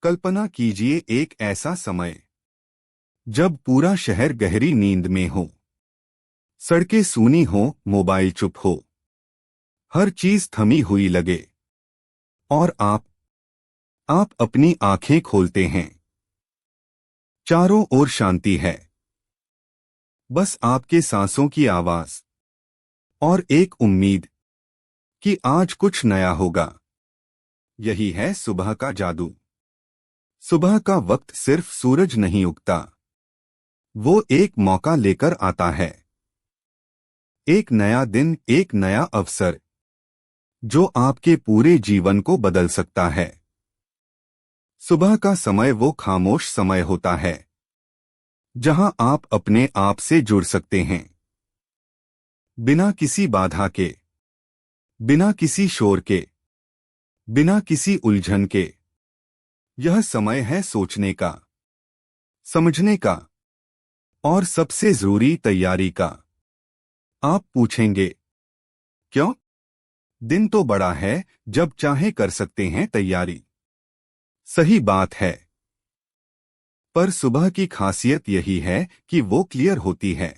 कल्पना कीजिए एक ऐसा समय जब पूरा शहर गहरी नींद में हो, सड़कें सूनी हो, मोबाइल चुप हो, हर चीज थमी हुई लगे और आप अपनी आंखें खोलते हैं। चारों ओर शांति है, बस आपके सांसों की आवाज और एक उम्मीद कि आज कुछ नया होगा। यही है सुबह का जादू। सुबह का वक्त सिर्फ सूरज नहीं उगता, वो एक मौका लेकर आता है। एक नया दिन, एक नया अवसर जो आपके पूरे जीवन को बदल सकता है। सुबह का समय वो खामोश समय होता है जहां आप अपने आप से जुड़ सकते हैं, बिना किसी बाधा के, बिना किसी शोर के, बिना किसी उलझन के। यह समय है सोचने का, समझने का और सबसे जरूरी तैयारी का। आप पूछेंगे, क्यों? दिन तो बड़ा है, जब चाहे कर सकते हैं तैयारी। सही बात है, पर सुबह की खासियत यही है कि वो क्लियर होती है।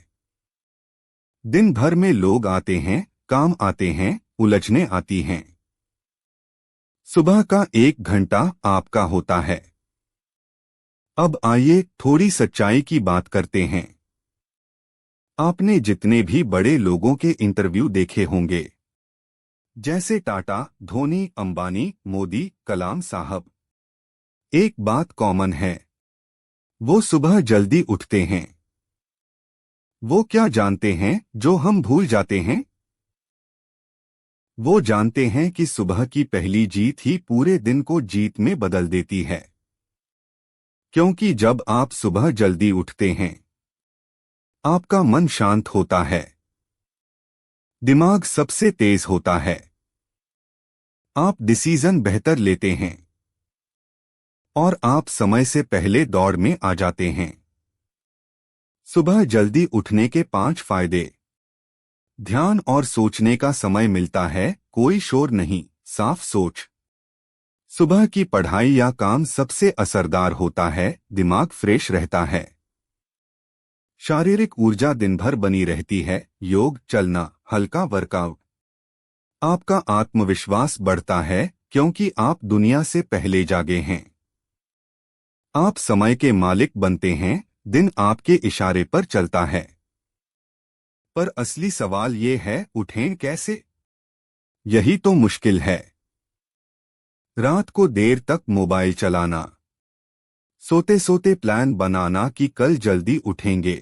दिन भर में लोग आते हैं, काम आते हैं, उलझने आती हैं। सुबह का 1 घंटा आपका होता है। अब आइए थोड़ी सच्चाई की बात करते हैं। आपने जितने भी बड़े लोगों के इंटरव्यू देखे होंगे, जैसे टाटा, धोनी, अंबानी, मोदी, कलाम साहब, एक बात कॉमन है, वो सुबह जल्दी उठते हैं। वो क्या जानते हैं जो हम भूल जाते हैं? वो जानते हैं कि सुबह की पहली जीत ही पूरे दिन को जीत में बदल देती है। क्योंकि जब आप सुबह जल्दी उठते हैं, आपका मन शांत होता है, दिमाग सबसे तेज होता है, आप डिसीजन बेहतर लेते हैं और आप समय से पहले दौड़ में आ जाते हैं। सुबह जल्दी उठने के 5 फायदे। ध्यान और सोचने का समय मिलता है, कोई शोर नहीं, साफ सोच। सुबह की पढ़ाई या काम सबसे असरदार होता है, दिमाग फ्रेश रहता है। शारीरिक ऊर्जा दिन भर बनी रहती है, योग, चलना, हल्का वर्कआउट। आपका आत्मविश्वास बढ़ता है क्योंकि आप दुनिया से पहले जागे हैं। आप समय के मालिक बनते हैं, दिन आपके इशारे पर चलता है। पर असली सवाल ये है, उठें कैसे? यही तो मुश्किल है। रात को देर तक मोबाइल चलाना, सोते सोते प्लान बनाना कि कल जल्दी उठेंगे,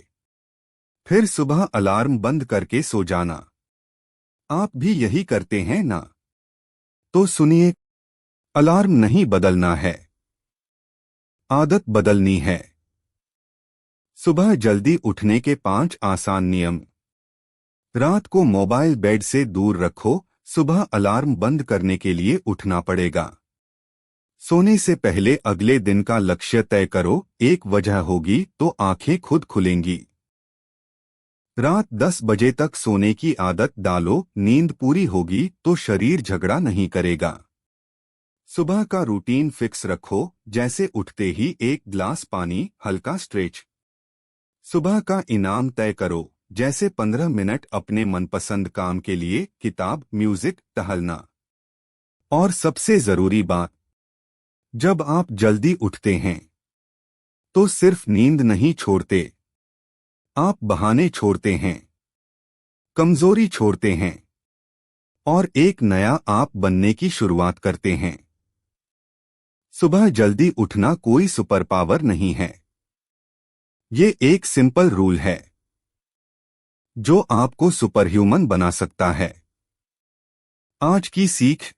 फिर सुबह अलार्म बंद करके सो जाना। आप भी यही करते हैं ना? तो सुनिए, अलार्म नहीं बदलना है, आदत बदलनी है। सुबह जल्दी उठने के 5 आसान नियम। रात को मोबाइल बेड से दूर रखो, सुबह अलार्म बंद करने के लिए उठना पड़ेगा। सोने से पहले अगले दिन का लक्ष्य तय करो, एक वजह होगी तो आंखें खुद खुलेंगी। रात 10 बजे तक सोने की आदत डालो, नींद पूरी होगी तो शरीर झगड़ा नहीं करेगा। सुबह का रूटीन फिक्स रखो, जैसे उठते ही 1 गिलास पानी, हल्का स्ट्रेच। सुबह का इनाम तय करो, जैसे 15 मिनट अपने मनपसंद काम के लिए, किताब, म्यूजिक, टहलना। और सबसे जरूरी बात, जब आप जल्दी उठते हैं तो सिर्फ नींद नहीं छोड़ते, आप बहाने छोड़ते हैं, कमजोरी छोड़ते हैं और एक नया आप बनने की शुरुआत करते हैं। सुबह जल्दी उठना कोई सुपर पावर नहीं है, ये एक सिंपल रूल है जो आपको सुपर ह्यूमन बना सकता है। आज की सीख,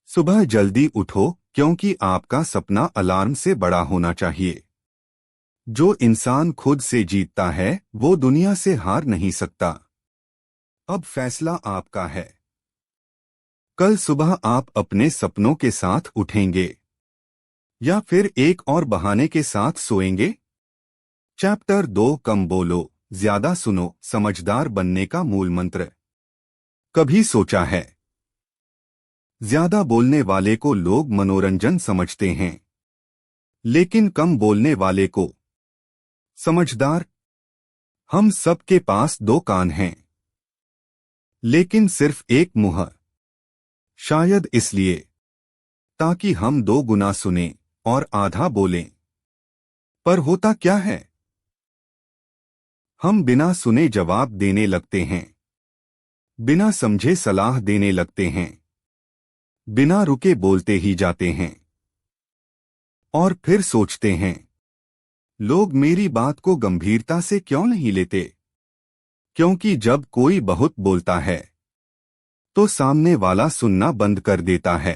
सुबह जल्दी उठो क्योंकि आपका सपना अलार्म से बड़ा होना चाहिए। जो इंसान खुद से जीतता है वो दुनिया से हार नहीं सकता। अब फैसला आपका है। कल सुबह आप अपने सपनों के साथ उठेंगे या फिर एक और बहाने के साथ सोएंगे? चैप्टर 2, कम बोलो, ज्यादा सुनो, समझदार बनने का मूल मंत्र। कभी सोचा है, ज्यादा बोलने वाले को लोग मनोरंजन समझते हैं, लेकिन कम बोलने वाले को समझदार। हम सबके पास दो कान हैं, लेकिन सिर्फ एक मुंह। शायद इसलिए ताकि हम दो गुना सुने और आधा बोलें। पर होता क्या है? हम बिना सुने जवाब देने लगते हैं, बिना समझे सलाह देने लगते हैं, बिना रुके बोलते ही जाते हैं। और फिर सोचते हैं, लोग मेरी बात को गंभीरता से क्यों नहीं लेते? क्योंकि जब कोई बहुत बोलता है तो सामने वाला सुनना बंद कर देता है।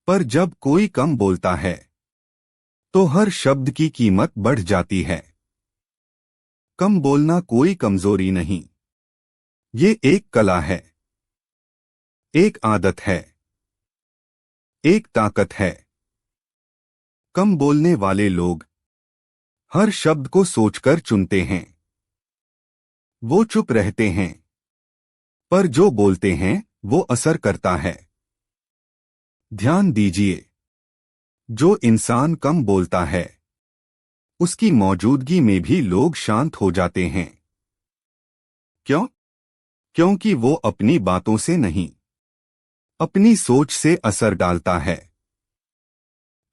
पर जब कोई कम बोलता है तो हर शब्द की कीमत बढ़ जाती है। कम बोलना कोई कमजोरी नहीं, ये एक कला है, एक आदत है, एक ताकत है। कम बोलने वाले लोग हर शब्द को सोचकर चुनते हैं। वो चुप रहते हैं, पर जो बोलते हैं वो असर करता है। ध्यान दीजिए, जो इंसान कम बोलता है उसकी मौजूदगी में भी लोग शांत हो जाते हैं। क्यों? क्योंकि वो अपनी बातों से नहीं, अपनी सोच से असर डालता है।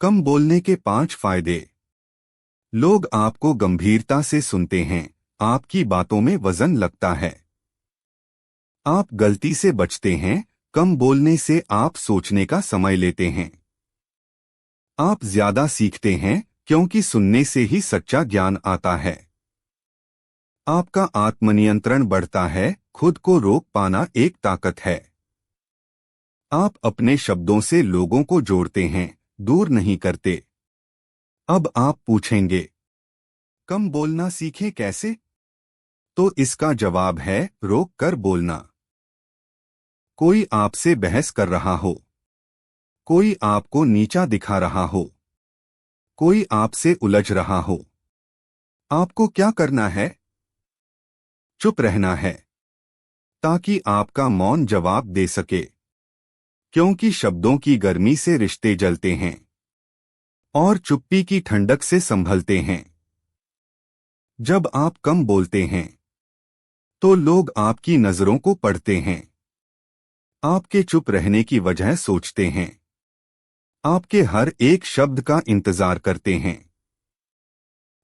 कम बोलने के 5 फायदे। लोग आपको गंभीरता से सुनते हैं, आपकी बातों में वजन लगता है। आप गलती से बचते हैं, कम बोलने से आप सोचने का समय लेते हैं। आप ज्यादा सीखते हैं, क्योंकि सुनने से ही सच्चा ज्ञान आता है। आपका आत्मनियंत्रण बढ़ता है, खुद को रोक पाना एक ताकत है। आप अपने शब्दों से लोगों को जोड़ते हैं, दूर नहीं करते। अब आप पूछेंगे, कम बोलना सीखें कैसे? तो इसका जवाब है, रोक कर बोलना। कोई आपसे बहस कर रहा हो, कोई आपको नीचा दिखा रहा हो, कोई आपसे उलझ रहा हो, आपको क्या करना है? चुप रहना है, ताकि आपका मौन जवाब दे सके। क्योंकि शब्दों की गर्मी से रिश्ते जलते हैं और चुप्पी की ठंडक से संभलते हैं। जब आप कम बोलते हैं तो लोग आपकी नजरों को पढ़ते हैं। आपके चुप रहने की वजह सोचते हैं, आपके हर एक शब्द का इंतजार करते हैं।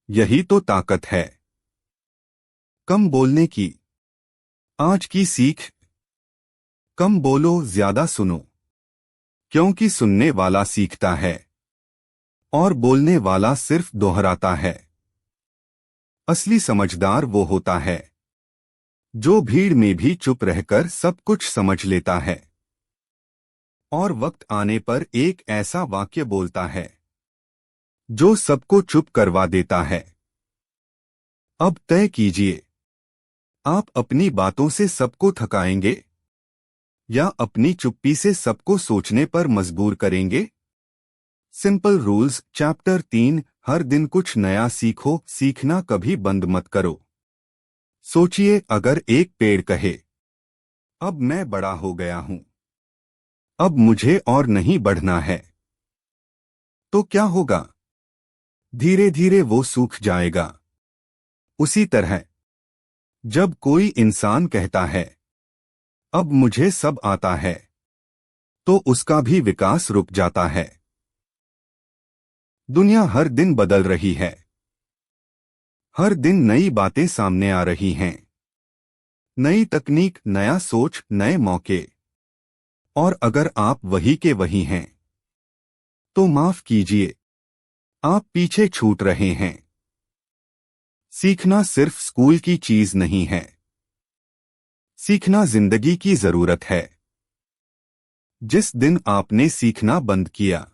यही तो ताकत है कम बोलने की। आज की सीख, कम बोलो, ज्यादा सुनो। क्योंकि सुनने वाला सीखता है और बोलने वाला सिर्फ दोहराता है। असली समझदार वो होता है जो भीड़ में भी चुप रहकर सब कुछ समझ लेता है और वक्त आने पर एक ऐसा वाक्य बोलता है जो सबको चुप करवा देता है। अब तय कीजिए, आप अपनी बातों से सबको थकाएंगे या अपनी चुप्पी से सबको सोचने पर मजबूर करेंगे? Simple rules, chapter 3। हर दिन कुछ नया सीखो, सीखना कभी बंद मत करो। सोचिए, अगर एक पेड़ कहे, अब मैं बड़ा हो गया हूं, अब मुझे और नहीं बढ़ना है, तो क्या होगा? धीरे धीरे वो सूख जाएगा। उसी तरह जब कोई इंसान कहता है, अब मुझे सब आता है, तो उसका भी विकास रुक जाता है। दुनिया हर दिन बदल रही है, हर दिन नई बातें सामने आ रही हैं। नई तकनीक, नया सोच, नए मौके। और अगर आप वही के वही हैं तो माफ कीजिए, आप पीछे छूट रहे हैं। सीखना सिर्फ स्कूल की चीज नहीं है, सीखना जिंदगी की जरूरत है। जिस दिन आपने सीखना बंद किया,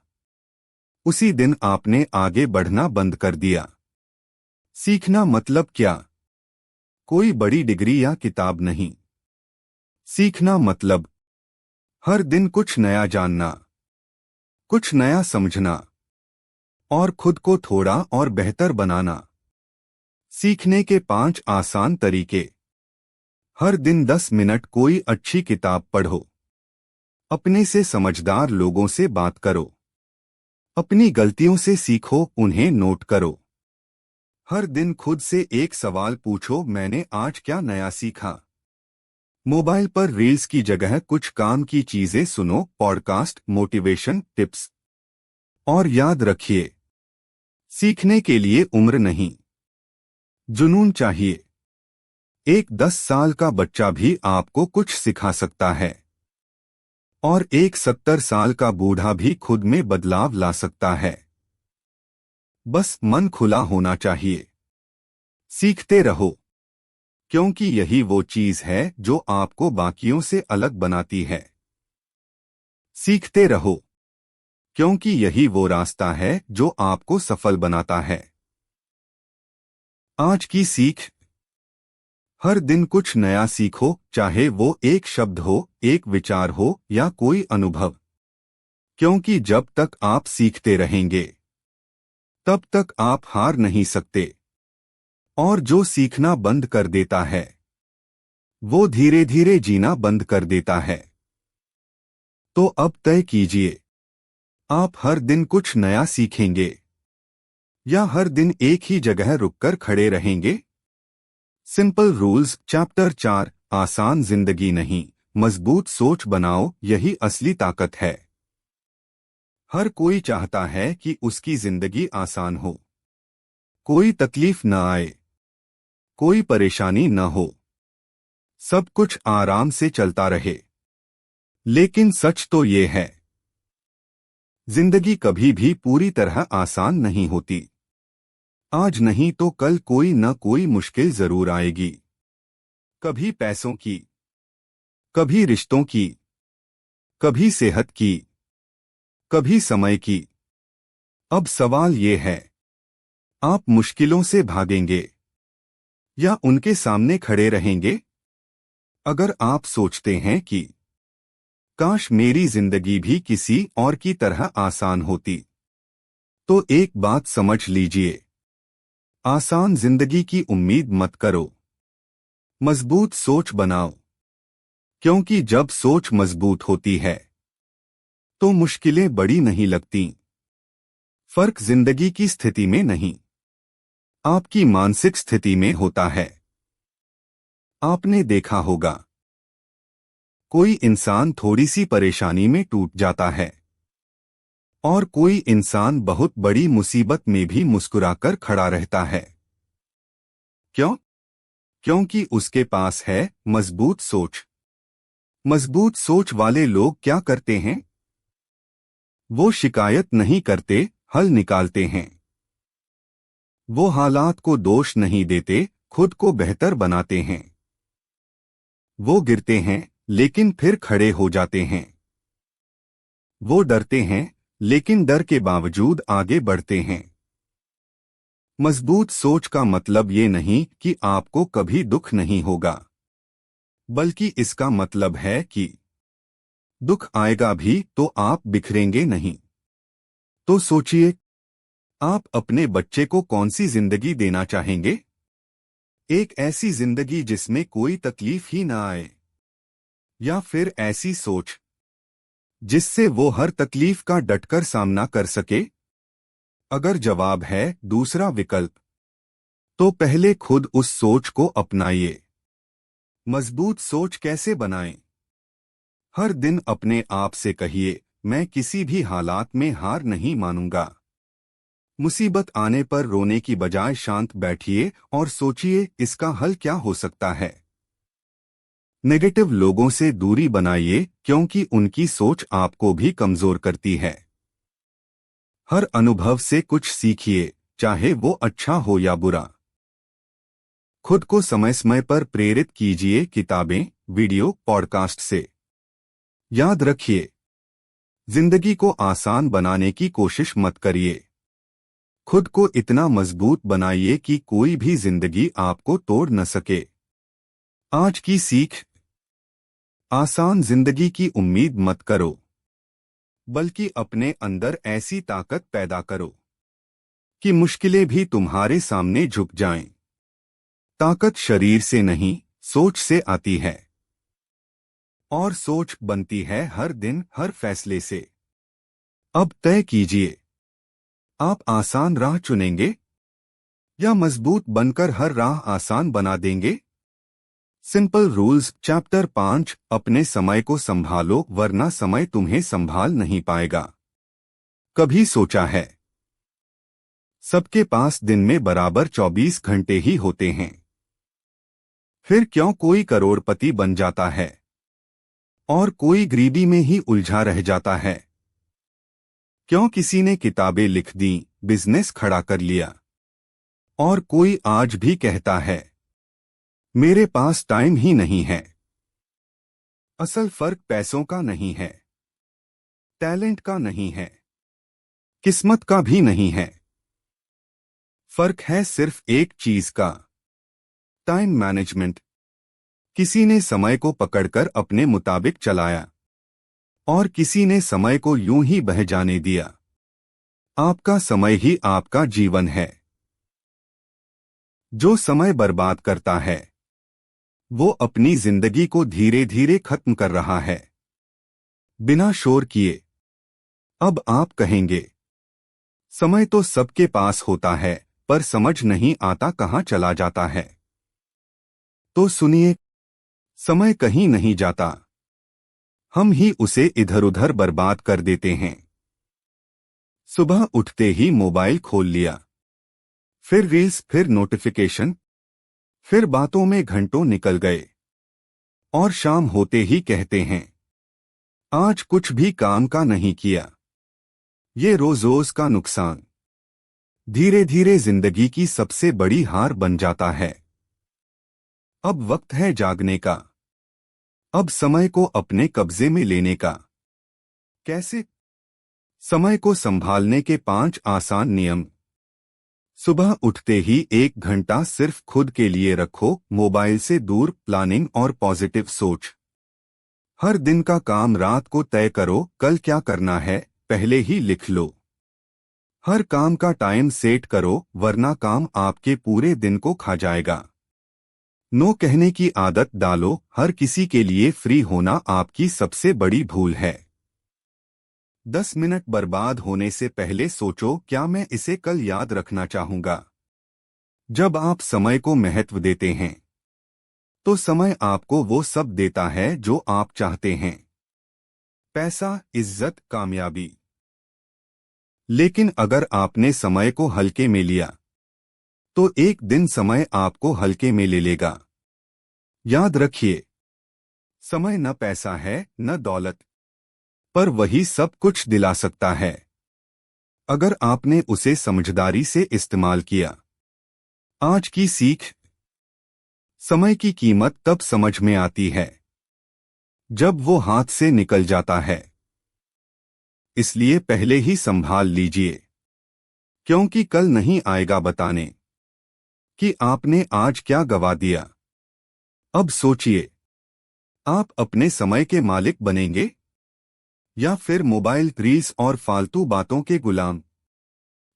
उसी दिन आपने आगे बढ़ना बंद कर दिया। सीखना मतलब क्या? कोई बड़ी डिग्री या किताब नहीं। सीखना मतलब हर दिन कुछ नया जानना, कुछ नया समझना और खुद को थोड़ा और बेहतर बनाना। सीखने के 5 आसान तरीके। हर दिन 10 मिनट कोई अच्छी किताब पढ़ो। अपने से समझदार लोगों से बात करो। अपनी गलतियों से सीखो, उन्हें नोट करो। हर दिन खुद से एक सवाल पूछो, मैंने आज क्या नया सीखा। मोबाइल पर रील्स की जगह कुछ काम की चीजें सुनो, पॉडकास्ट, मोटिवेशन, टिप्स। और याद रखिए, सीखने के लिए उम्र नहीं, जुनून चाहिए। एक 10 साल का बच्चा भी आपको कुछ सिखा सकता है और एक 70 साल का बूढ़ा भी खुद में बदलाव ला सकता है। बस मन खुला होना चाहिए। सीखते रहो, क्योंकि यही वो चीज है जो आपको बाकियों से अलग बनाती है। सीखते रहो, क्योंकि यही वो रास्ता है जो आपको सफल बनाता है। आज की सीख, हर दिन कुछ नया सीखो, चाहे वो एक शब्द हो, एक विचार हो या कोई अनुभव। क्योंकि जब तक आप सीखते रहेंगे, तब तक आप हार नहीं सकते। और जो सीखना बंद कर देता है, वो धीरे धीरे जीना बंद कर देता है। तो अब तय कीजिए, आप हर दिन कुछ नया सीखेंगे या हर दिन एक ही जगह रुककर खड़े रहेंगे। सिंपल रूल्स, चैप्टर 4, आसान जिंदगी नहीं, मजबूत सोच बनाओ, यही असली ताकत है। हर कोई चाहता है कि उसकी जिंदगी आसान हो, कोई तकलीफ न आए, कोई परेशानी न हो, सब कुछ आराम से चलता रहे। लेकिन सच तो ये है, जिंदगी कभी भी पूरी तरह आसान नहीं होती। आज नहीं तो कल कोई न कोई मुश्किल जरूर आएगी। कभी पैसों की, कभी रिश्तों की, कभी सेहत की, कभी समय की। अब सवाल ये है, आप मुश्किलों से भागेंगे या उनके सामने खड़े रहेंगे। अगर आप सोचते हैं कि काश मेरी जिंदगी भी किसी और की तरह आसान होती, तो एक बात समझ लीजिए, आसान जिंदगी की उम्मीद मत करो। मजबूत सोच बनाओ, क्योंकि जब सोच मजबूत होती है तो मुश्किलें बड़ी नहीं लगती। फर्क जिंदगी की स्थिति में नहीं, आपकी मानसिक स्थिति में होता है। आपने देखा होगा, कोई इंसान थोड़ी सी परेशानी में टूट जाता है और कोई इंसान बहुत बड़ी मुसीबत में भी मुस्कुराकर खड़ा रहता है। क्यों? क्योंकि उसके पास है मजबूत सोच। मजबूत सोच वाले लोग क्या करते हैं? वो शिकायत नहीं करते, हल निकालते हैं। वो हालात को दोष नहीं देते, खुद को बेहतर बनाते हैं। वो गिरते हैं, लेकिन फिर खड़े हो जाते हैं। वो डरते हैं, लेकिन डर के बावजूद आगे बढ़ते हैं। मजबूत सोच का मतलब ये नहीं कि आपको कभी दुख नहीं होगा, बल्कि इसका मतलब है कि दुख आएगा भी तो आप बिखरेंगे नहीं। तो सोचिए, आप अपने बच्चे को कौन सी जिंदगी देना चाहेंगे? एक ऐसी जिंदगी जिसमें कोई तकलीफ ही ना आए, या फिर ऐसी सोच जिससे वो हर तकलीफ का डटकर सामना कर सके? अगर जवाब है दूसरा विकल्प, तो पहले खुद उस सोच को अपनाइए। मजबूत सोच कैसे बनाएं? हर दिन अपने आप से कहिए, मैं किसी भी हालात में हार नहीं मानूंगा। मुसीबत आने पर रोने की बजाय शांत बैठिए और सोचिए, इसका हल क्या हो सकता है। नेगेटिव लोगों से दूरी बनाइए, क्योंकि उनकी सोच आपको भी कमजोर करती है। हर अनुभव से कुछ सीखिए, चाहे वो अच्छा हो या बुरा। खुद को समय समय पर प्रेरित कीजिए, किताबें, वीडियो, पॉडकास्ट से। याद रखिए, जिंदगी को आसान बनाने की कोशिश मत करिए। खुद को इतना मजबूत बनाइए कि कोई भी जिंदगी आपको तोड़ न सके। आज की सीख, आसान जिंदगी की उम्मीद मत करो, बल्कि अपने अंदर ऐसी ताकत पैदा करो कि मुश्किलें भी तुम्हारे सामने झुक जाएं। ताकत शरीर से नहीं, सोच से आती है, और सोच बनती है हर दिन, हर फैसले से। अब तय कीजिए, आप आसान राह चुनेंगे या मजबूत बनकर हर राह आसान बना देंगे? सिंपल रूल्स चैप्टर 5 अपने समय को संभालो वरना समय तुम्हें संभाल नहीं पाएगा। कभी सोचा है सबके पास दिन में बराबर 24 घंटे ही होते हैं, फिर क्यों कोई करोड़पति बन जाता है और कोई गरीबी में ही उलझा रह जाता है? क्यों किसी ने किताबें लिख दी, बिजनेस खड़ा कर लिया और कोई आज भी कहता है मेरे पास टाइम ही नहीं है? असल फर्क पैसों का नहीं है, टैलेंट का नहीं है, किस्मत का भी नहीं है। फर्क है सिर्फ एक चीज का, टाइम मैनेजमेंट। किसी ने समय को पकड़कर अपने मुताबिक चलाया और किसी ने समय को यूं ही बह जाने दिया। आपका समय ही आपका जीवन है। जो समय बर्बाद करता है वो अपनी जिंदगी को धीरे धीरे खत्म कर रहा है, बिना शोर किए। अब आप कहेंगे समय तो सबके पास होता है पर समझ नहीं आता कहाँ चला जाता है। तो सुनिए, समय कहीं नहीं जाता, हम ही उसे इधर उधर बर्बाद कर देते हैं। सुबह उठते ही मोबाइल खोल लिया, फिर रील्स, फिर नोटिफिकेशन, फिर बातों में घंटों निकल गए और शाम होते ही कहते हैं आज कुछ भी काम का नहीं किया। ये रोज रोज का नुकसान धीरे धीरे जिंदगी की सबसे बड़ी हार बन जाता है। अब वक्त है जागने का, अब समय को अपने कब्जे में लेने का। कैसे? समय को संभालने के 5 आसान नियम। सुबह उठते ही 1 घंटा सिर्फ खुद के लिए रखो, मोबाइल से दूर, प्लानिंग और पॉजिटिव सोच। हर दिन का काम रात को तय करो, कल क्या करना है पहले ही लिख लो। हर काम का टाइम सेट करो वरना काम आपके पूरे दिन को खा जाएगा। नो कहने की आदत डालो, हर किसी के लिए फ्री होना आपकी सबसे बड़ी भूल है। 10 मिनट बर्बाद होने से पहले सोचो क्या मैं इसे कल याद रखना चाहूंगा। जब आप समय को महत्व देते हैं तो समय आपको वो सब देता है जो आप चाहते हैं, पैसा, इज्जत, कामयाबी। लेकिन अगर आपने समय को हल्के में लिया तो एक दिन समय आपको हल्के में ले लेगा। याद रखिए, समय न पैसा है न दौलत, पर वही सब कुछ दिला सकता है अगर आपने उसे समझदारी से इस्तेमाल किया। आज की सीख, समय की कीमत तब समझ में आती है जब वो हाथ से निकल जाता है। इसलिए पहले ही संभाल लीजिए, क्योंकि कल नहीं आएगा बताने कि आपने आज क्या गवा दिया। अब सोचिए, आप अपने समय के मालिक बनेंगे या फिर मोबाइल, रील्स और फालतू बातों के गुलाम?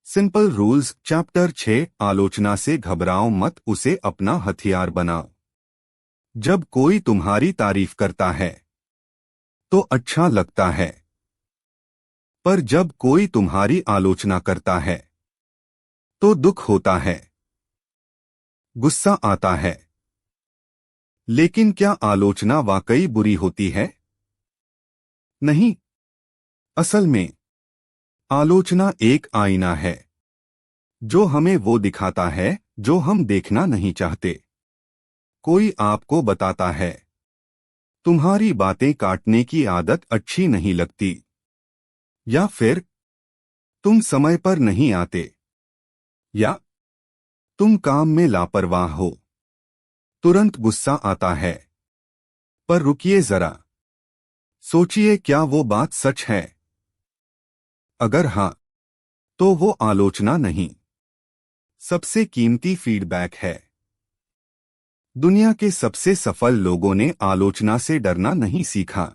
सिंपल रूल्स चैप्टर 6 आलोचना से घबराओ मत, उसे अपना हथियार बनाओ। जब कोई तुम्हारी तारीफ करता है तो अच्छा लगता है, पर जब कोई तुम्हारी आलोचना करता है तो दुख होता है, गुस्सा आता है। लेकिन क्या आलोचना वाकई बुरी होती है? नहीं, असल में आलोचना एक आईना है जो हमें वो दिखाता है जो हम देखना नहीं चाहते। कोई आपको बताता है तुम्हारी बातें काटने की आदत अच्छी नहीं लगती, या फिर तुम समय पर नहीं आते, या तुम काम में लापरवाह हो। तुरंत गुस्सा आता है, पर रुकिए जरा, सोचिए क्या वो बात सच है? अगर हाँ, तो वो आलोचना नहीं, सबसे कीमती फीडबैक है। दुनिया के सबसे सफल लोगों ने आलोचना से डरना नहीं सीखा,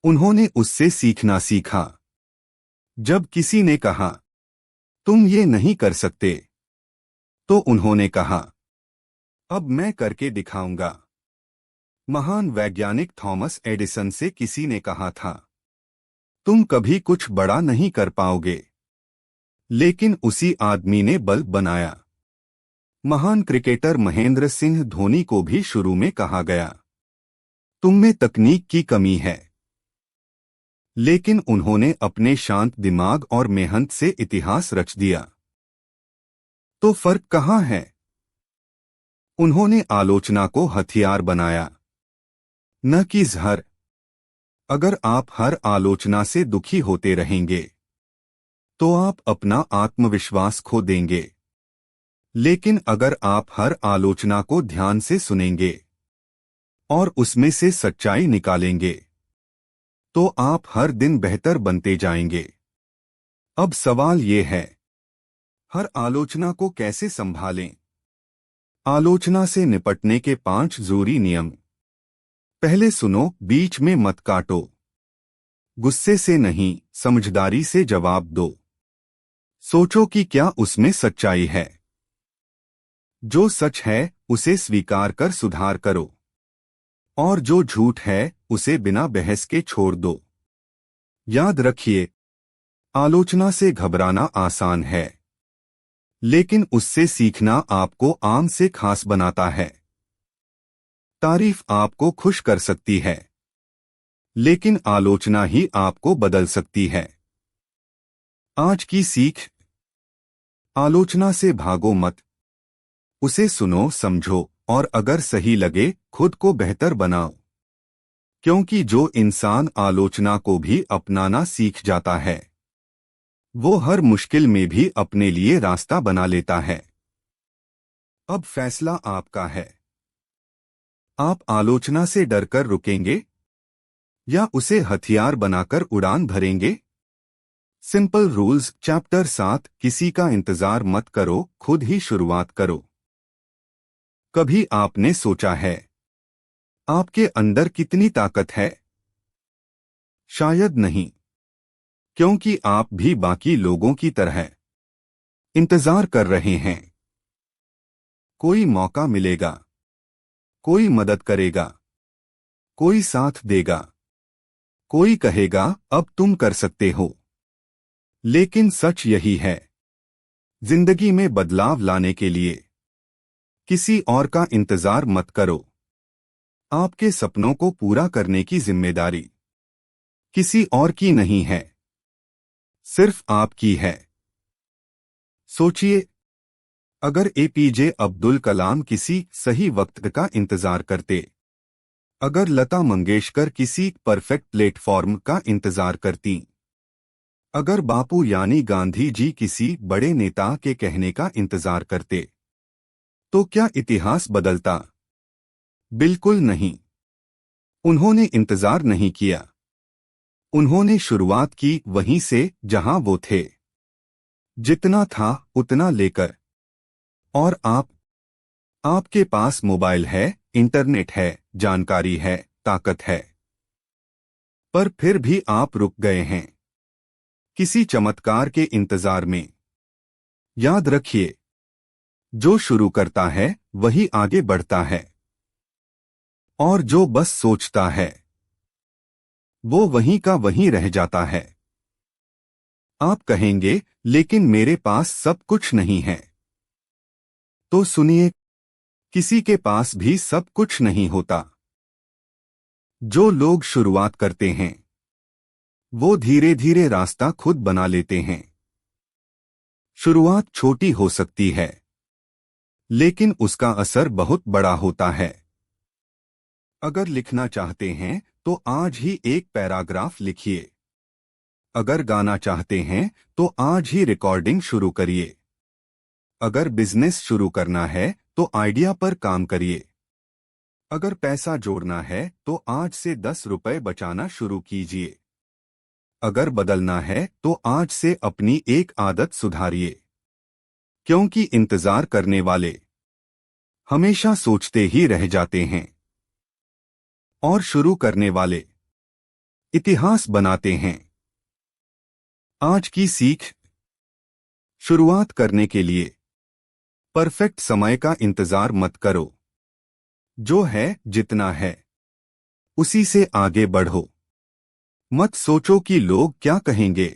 उन्होंने उससे सीखना सीखा। जब किसी ने कहा तुम ये नहीं कर सकते, तो उन्होंने कहा अब मैं करके दिखाऊंगा। महान वैज्ञानिक थॉमस एडिसन से किसी ने कहा था तुम कभी कुछ बड़ा नहीं कर पाओगे, लेकिन उसी आदमी ने बल्ब बनाया। महान क्रिकेटर महेंद्र सिंह धोनी को भी शुरू में कहा गया, तुम में तकनीक की कमी है, लेकिन उन्होंने अपने शांत दिमाग और मेहनत से इतिहास रच दिया। तो फर्क कहाँ है? उन्होंने आलोचना को हथियार बनाया, न कि जहर। अगर आप हर आलोचना से दुखी होते रहेंगे तो आप अपना आत्मविश्वास खो देंगे, लेकिन अगर आप हर आलोचना को ध्यान से सुनेंगे और उसमें से सच्चाई निकालेंगे तो आप हर दिन बेहतर बनते जाएंगे। अब सवाल ये है, हर आलोचना को कैसे संभालें? आलोचना से निपटने के 5 ज़रूरी नियम। पहले सुनो, बीच में मत काटो। गुस्से से नहीं, समझदारी से जवाब दो। सोचो कि क्या उसमें सच्चाई है। जो सच है उसे स्वीकार कर सुधार करो, और जो झूठ है उसे बिना बहस के छोड़ दो। याद रखिए, आलोचना से घबराना आसान है, लेकिन उससे सीखना आपको आम से खास बनाता है। तारीफ आपको खुश कर सकती है, लेकिन आलोचना ही आपको बदल सकती है। आज की सीख, आलोचना से भागो मत, उसे सुनो, समझो और अगर सही लगे खुद को बेहतर बनाओ। क्योंकि जो इंसान आलोचना को भी अपनाना सीख जाता है वो हर मुश्किल में भी अपने लिए रास्ता बना लेता है। अब फैसला आपका है। आप आलोचना से डरकर रुकेंगे या उसे हथियार बनाकर उड़ान भरेंगे? सिंपल रूल्स, चैप्टर 7, किसी का इंतजार मत करो, खुद ही शुरुआत करो। कभी आपने सोचा है आपके अंदर कितनी ताकत है? शायद नहीं, क्योंकि आप भी बाकी लोगों की तरह इंतजार कर रहे हैं। कोई मौका मिलेगा, कोई मदद करेगा, कोई साथ देगा, कोई कहेगा अब तुम कर सकते हो। लेकिन सच यही है, जिंदगी में बदलाव लाने के लिए किसी और का इंतजार मत करो। आपके सपनों को पूरा करने की जिम्मेदारी किसी और की नहीं है, सिर्फ आपकी है। सोचिए, अगर एपीजे अब्दुल कलाम किसी सही वक्त का इंतजार करते, अगर लता मंगेशकर किसी परफेक्ट प्लेटफॉर्म का इंतजार करती, अगर बापू यानी गांधी जी किसी बड़े नेता के कहने का इंतजार करते, तो क्या इतिहास बदलता? बिल्कुल नहीं। उन्होंने इंतजार नहीं किया, उन्होंने शुरुआत की वहीं से जहां वो थे, जितना था उतना लेकर। और आपके पास मोबाइल है, इंटरनेट है, जानकारी है, ताकत है, पर फिर भी आप रुक गए हैं किसी चमत्कार के इंतजार में। याद रखिए, जो शुरू करता है वही आगे बढ़ता है, और जो बस सोचता है वो वहीं का वहीं रह जाता है। आप कहेंगे लेकिन मेरे पास सब कुछ नहीं है। तो सुनिए, किसी के पास भी सब कुछ नहीं होता। जो लोग शुरुआत करते हैं वो धीरे धीरे रास्ता खुद बना लेते हैं। शुरुआत छोटी हो सकती है, लेकिन उसका असर बहुत बड़ा होता है। अगर लिखना चाहते हैं तो आज ही एक पैराग्राफ लिखिए। अगर गाना चाहते हैं तो आज ही रिकॉर्डिंग शुरू करिए। अगर बिजनेस शुरू करना है तो आइडिया पर काम करिए। अगर पैसा जोड़ना है तो आज से 10 रुपए बचाना शुरू कीजिए। अगर बदलना है तो आज से अपनी एक आदत सुधारिए। क्योंकि इंतजार करने वाले हमेशा सोचते ही रह जाते हैं, और शुरू करने वाले इतिहास बनाते हैं। आज की सीख, शुरुआत करने के लिए परफेक्ट समय का इंतजार मत करो। जो है, जितना है उसी से आगे बढ़ो। मत सोचो कि लोग क्या कहेंगे।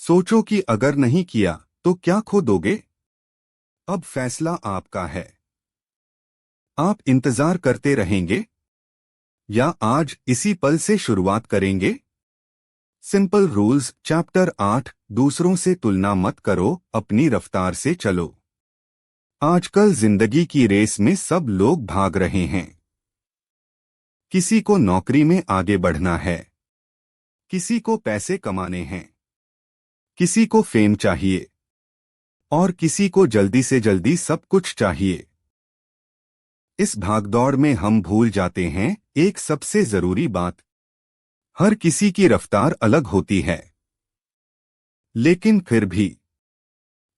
सोचो कि अगर नहीं किया तो क्या खो दोगे। अब फैसला आपका है। आप इंतजार करते रहेंगे या आज इसी पल से शुरुआत करेंगे। सिंपल रूल्स चैप्टर 8 दूसरों से तुलना मत करो, अपनी रफ्तार से चलो। आजकल जिंदगी की रेस में सब लोग भाग रहे हैं। किसी को नौकरी में आगे बढ़ना है, किसी को पैसे कमाने हैं, किसी को फेम चाहिए और किसी को जल्दी से जल्दी सब कुछ चाहिए। इस भागदौड़ में हम भूल जाते हैं एक सबसे जरूरी बात, हर किसी की रफ्तार अलग होती है। लेकिन फिर भी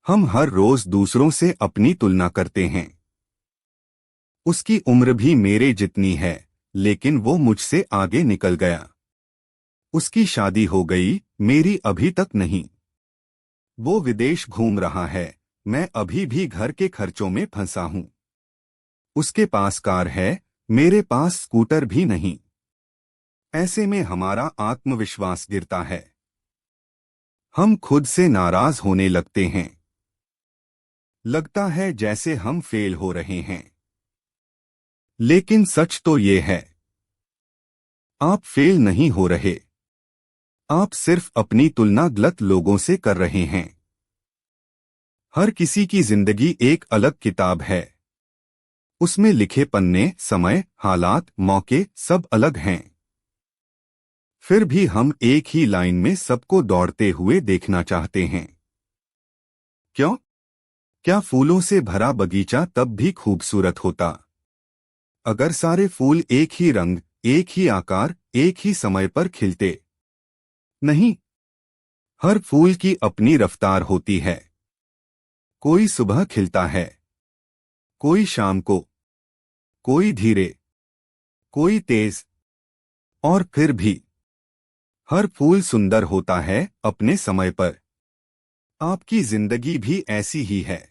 हम हर रोज दूसरों से अपनी तुलना करते हैं। उसकी उम्र भी मेरे जितनी है, लेकिन वो मुझसे आगे निकल गया। उसकी शादी हो गई, मेरी अभी तक नहीं। वो विदेश घूम रहा है, मैं अभी भी घर के खर्चों में फंसा हूं। उसके पास कार है, मेरे पास स्कूटर भी नहीं। ऐसे में हमारा आत्मविश्वास गिरता है। हम खुद से नाराज होने लगते हैं। लगता है जैसे हम फेल हो रहे हैं। लेकिन सच तो ये है, आप फेल नहीं हो रहे। आप सिर्फ अपनी तुलना गलत लोगों से कर रहे हैं। हर किसी की जिंदगी एक अलग किताब है। उसमें लिखे पन्ने, समय, हालात, मौके सब अलग हैं। फिर भी हम एक ही लाइन में सबको दौड़ते हुए देखना चाहते हैं। क्यों? क्या फूलों से भरा बगीचा तब भी खूबसूरत होता अगर सारे फूल एक ही रंग, एक ही आकार, एक ही समय पर खिलते? नहीं। हर फूल की अपनी रफ्तार होती है। कोई सुबह खिलता है, कोई शाम को, कोई धीरे, कोई तेज। और फिर भी हर फूल सुंदर होता है अपने समय पर। आपकी जिंदगी भी ऐसी ही है।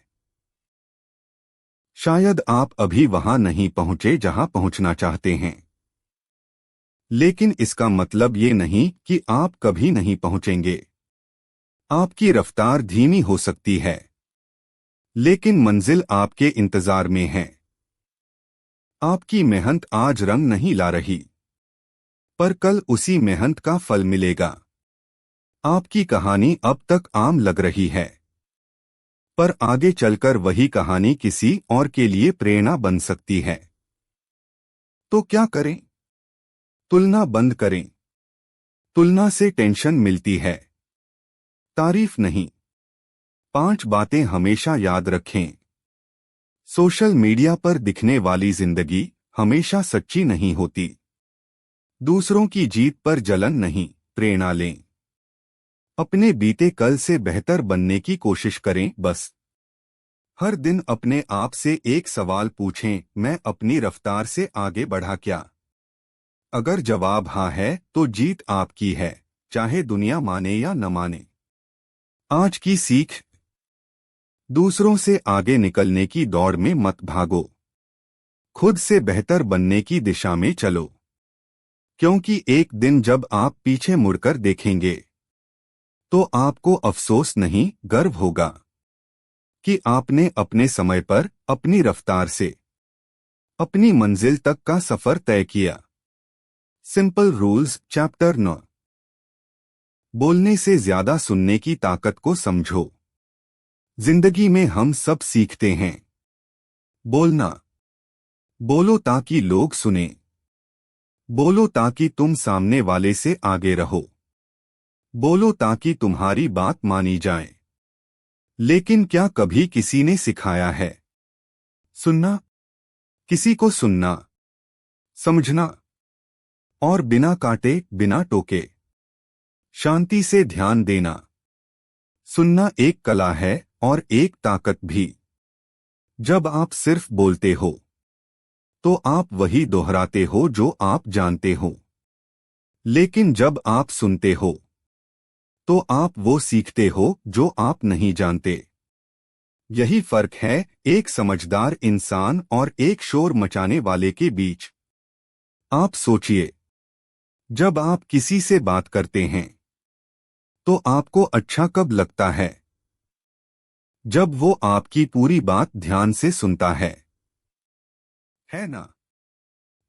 शायद आप अभी वहां नहीं पहुंचे जहां पहुंचना चाहते हैं, लेकिन इसका मतलब ये नहीं कि आप कभी नहीं पहुंचेंगे। आपकी रफ्तार धीमी हो सकती है, लेकिन मंजिल आपके इंतजार में है। आपकी मेहनत आज रंग नहीं ला रही, पर कल उसी मेहनत का फल मिलेगा। आपकी कहानी अब तक आम लग रही है, पर आगे चलकर वही कहानी किसी और के लिए प्रेरणा बन सकती है। तो क्या करें? तुलना बंद करें। तुलना से टेंशन मिलती है, तारीफ नहीं। 5 बातें हमेशा याद रखें। सोशल मीडिया पर दिखने वाली जिंदगी हमेशा सच्ची नहीं होती। दूसरों की जीत पर जलन नहीं, प्रेरणा लें। अपने बीते कल से बेहतर बनने की कोशिश करें बस। हर दिन अपने आप से एक सवाल पूछें, मैं अपनी रफ्तार से आगे बढ़ा क्या? अगर जवाब हाँ है तो जीत आपकी है, चाहे दुनिया माने या न माने। आज की सीख, दूसरों से आगे निकलने की दौड़ में मत भागो। खुद से बेहतर बनने की दिशा में चलो, क्योंकि एक दिन जब आप पीछे मुड़कर देखेंगे तो आपको अफसोस नहीं, गर्व होगा कि आपने अपने समय पर, अपनी रफ्तार से अपनी मंजिल तक का सफर तय किया। Simple rules chapter 9। बोलने से ज्यादा सुनने की ताकत को समझो। जिंदगी में हम सब सीखते हैं। बोलना। बोलो ताकि लोग सुने। बोलो ताकि तुम सामने वाले से आगे रहो। बोलो ताकि तुम्हारी बात मानी जाए। लेकिन क्या कभी किसी ने सिखाया है सुनना? किसी को सुनना, समझना और बिना काटे, बिना टोके शांति से ध्यान देना। सुनना एक कला है और एक ताकत भी। जब आप सिर्फ बोलते हो तो आप वही दोहराते हो जो आप जानते हो, लेकिन जब आप सुनते हो तो आप वो सीखते हो जो आप नहीं जानते। यही फर्क है एक समझदार इंसान और एक शोर मचाने वाले के बीच। आप सोचिए, जब आप किसी से बात करते हैं तो आपको अच्छा कब लगता है? जब वो आपकी पूरी बात ध्यान से सुनता है ना?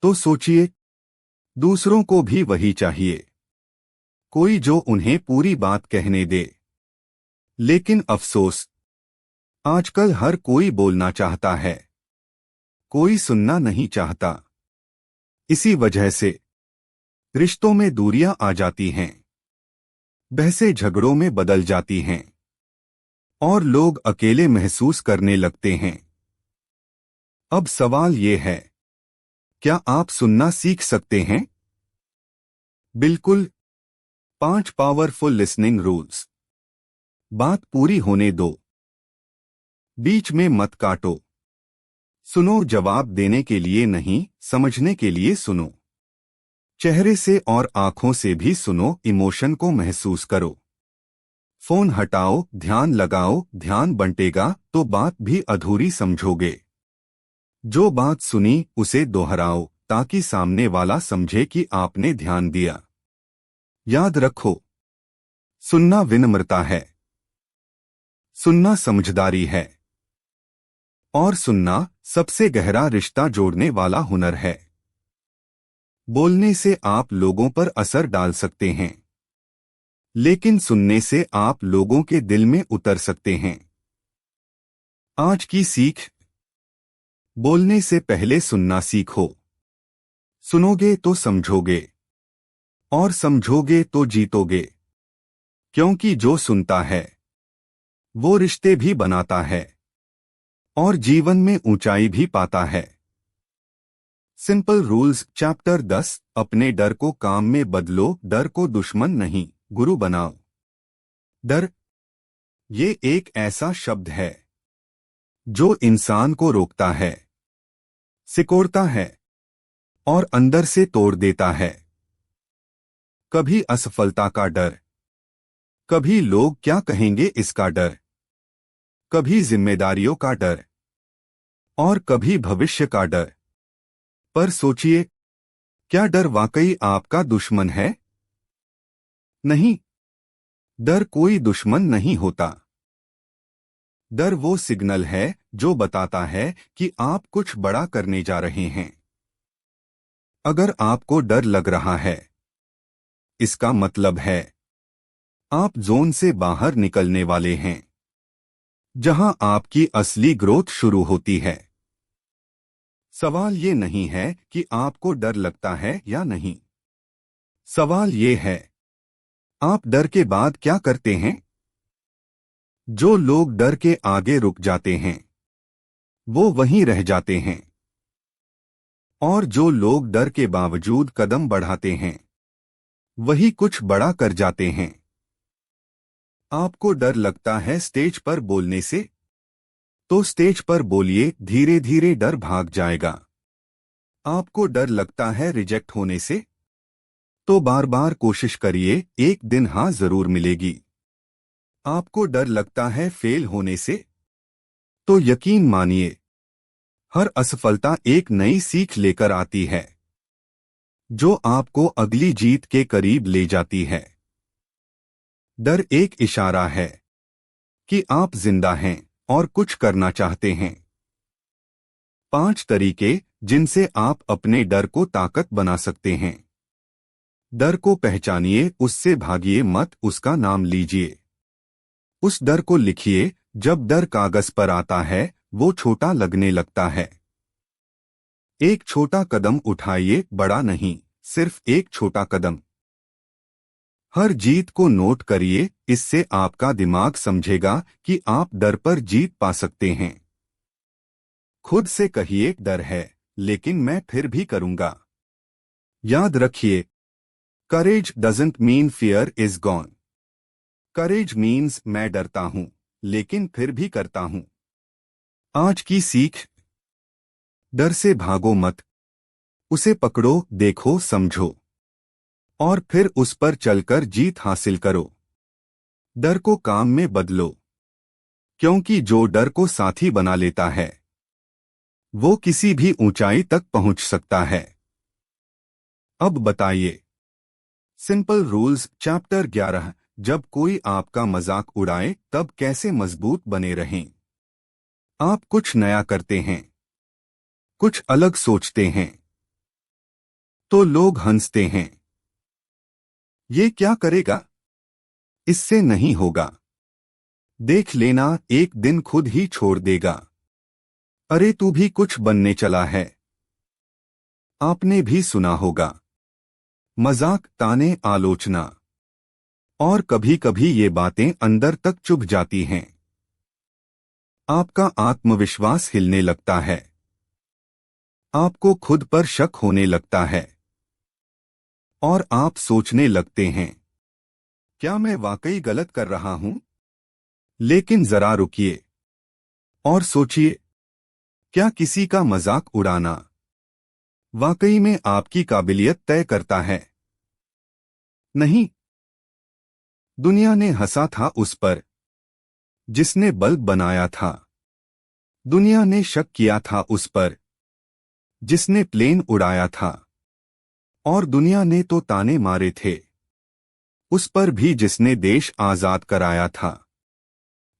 तो सोचिए, दूसरों को भी वही चाहिए, कोई जो उन्हें पूरी बात कहने दे। लेकिन अफसोस, आजकल हर कोई बोलना चाहता है, कोई सुनना नहीं चाहता। इसी वजह से रिश्तों में दूरियां आ जाती हैं, बहसें झगड़ों में बदल जाती हैं और लोग अकेले महसूस करने लगते हैं। अब सवाल ये है, क्या आप सुनना सीख सकते हैं? बिल्कुल। 5 पावरफुल लिसनिंग रूल्स। बात पूरी होने दो, बीच में मत काटो। सुनो, जवाब देने के लिए नहीं, समझने के लिए सुनो। चेहरे से और आंखों से भी सुनो, इमोशन को महसूस करो। फोन हटाओ, ध्यान लगाओ, ध्यान बंटेगा तो बात भी अधूरी समझोगे। जो बात सुनी उसे दोहराओ ताकि सामने वाला समझे कि आपने ध्यान दिया। याद रखो, सुनना विनम्रता है, सुनना समझदारी है और सुनना सबसे गहरा रिश्ता जोड़ने वाला हुनर है। बोलने से आप लोगों पर असर डाल सकते हैं, लेकिन सुनने से आप लोगों के दिल में उतर सकते हैं। आज की सीख, बोलने से पहले सुनना सीखो। सुनोगे तो समझोगे और समझोगे तो जीतोगे, क्योंकि जो सुनता है वो रिश्ते भी बनाता है और जीवन में ऊंचाई भी पाता है। Simple rules chapter 10। अपने डर को काम में बदलो, डर को दुश्मन नहीं, गुरु बनाओ। डर, ये एक ऐसा शब्द है जो इंसान को रोकता है, सिकोड़ता है और अंदर से तोड़ देता है। कभी असफलता का डर, कभी लोग क्या कहेंगे इसका डर, कभी जिम्मेदारियों का डर और कभी भविष्य का डर। पर सोचिए, क्या डर वाकई आपका दुश्मन है? नहीं, डर कोई दुश्मन नहीं होता। डर वो सिग्नल है जो बताता है कि आप कुछ बड़ा करने जा रहे हैं। अगर आपको डर लग रहा है, इसका मतलब है आप जोन से बाहर निकलने वाले हैं, जहां आपकी असली ग्रोथ शुरू होती है। सवाल ये नहीं है कि आपको डर लगता है या नहीं। सवाल ये है, आप डर के बाद क्या करते हैं? जो लोग डर के आगे रुक जाते हैं वो वहीं रह जाते हैं, और जो लोग डर के बावजूद कदम बढ़ाते हैं वही कुछ बड़ा कर जाते हैं। आपको डर लगता है स्टेज पर बोलने से? तो स्टेज पर बोलिए, धीरे धीरे डर भाग जाएगा। आपको डर लगता है रिजेक्ट होने से? तो बार बार कोशिश करिए, एक दिन हाँ जरूर मिलेगी। आपको डर लगता है फेल होने से? तो यकीन मानिए, हर असफलता एक नई सीख लेकर आती है, जो आपको अगली जीत के करीब ले जाती है। डर एक इशारा है कि आप जिंदा हैं और कुछ करना चाहते हैं। 5 तरीके जिनसे आप अपने डर को ताकत बना सकते हैं। डर को पहचानिए, उससे भागिए मत, उसका नाम लीजिए। उस डर को लिखिए। जब डर कागज पर आता है वो छोटा लगने लगता है। एक छोटा कदम उठाइए, बड़ा नहीं, सिर्फ एक छोटा कदम। हर जीत को नोट करिए, इससे आपका दिमाग समझेगा कि आप डर पर जीत पा सकते हैं। खुद से कहिए, डर है लेकिन मैं फिर भी करूंगा। याद रखिए, courage doesn't mean fear is gone. Courage means मैं डरता हूं लेकिन फिर भी करता हूं। आज की सीख, डर से भागो मत, उसे पकड़ो, देखो, समझो और फिर उस पर चलकर जीत हासिल करो। डर को काम में बदलो, क्योंकि जो डर को साथी बना लेता है वो किसी भी ऊंचाई तक पहुंच सकता है। अब बताइए, सिंपल रूल्स चैप्टर 11। जब कोई आपका मजाक उड़ाए तब कैसे मजबूत बने रहें। आप कुछ नया करते हैं, कुछ अलग सोचते हैं, तो लोग हंसते हैं। ये क्या करेगा, इससे नहीं होगा, देख लेना एक दिन खुद ही छोड़ देगा, अरे तू भी कुछ बनने चला है। आपने भी सुना होगा, मजाक, ताने, आलोचना, और कभी कभी ये बातें अंदर तक चुभ जाती हैं। आपका आत्मविश्वास हिलने लगता है, आपको खुद पर शक होने लगता है, और आप सोचने लगते हैं, क्या मैं वाकई गलत कर रहा हूं। लेकिन जरा रुकिए और सोचिए, क्या किसी का मजाक उड़ाना वाकई में आपकी काबिलियत तय करता है? नहीं। दुनिया ने हंसा था उस पर जिसने बल्ब बनाया था, दुनिया ने शक किया था उस पर जिसने प्लेन उड़ाया था, और दुनिया ने तो ताने मारे थे उस पर भी जिसने देश आजाद कराया था।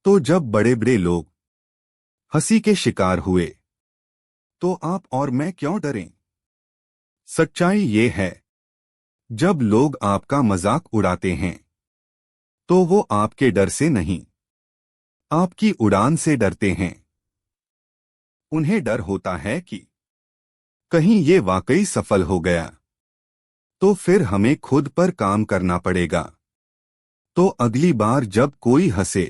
तो जब बड़े बड़े लोग हंसी के शिकार हुए, तो आप और मैं क्यों डरें? सच्चाई ये है, जब लोग आपका मजाक उड़ाते हैं तो वो आपके डर से नहीं, आपकी उड़ान से डरते हैं। उन्हें डर होता है कि कहीं ये वाकई सफल हो गया तो फिर हमें खुद पर काम करना पड़ेगा। तो अगली बार जब कोई हंसे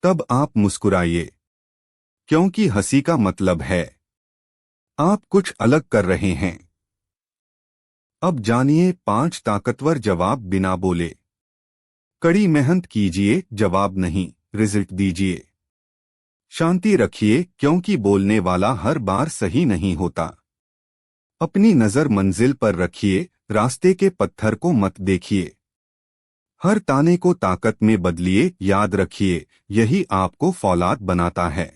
तब आप मुस्कुराइए, क्योंकि हंसी का मतलब है आप कुछ अलग कर रहे हैं। अब जानिए 5 ताकतवर जवाब बिना बोले। कड़ी मेहनत कीजिए, जवाब नहीं, रिजल्ट दीजिए। शांति रखिए, क्योंकि बोलने वाला हर बार सही नहीं होता। अपनी नजर मंजिल पर रखिए, रास्ते के पत्थर को मत देखिए। हर ताने को ताकत में बदलिए, याद रखिए यही आपको फौलाद बनाता है।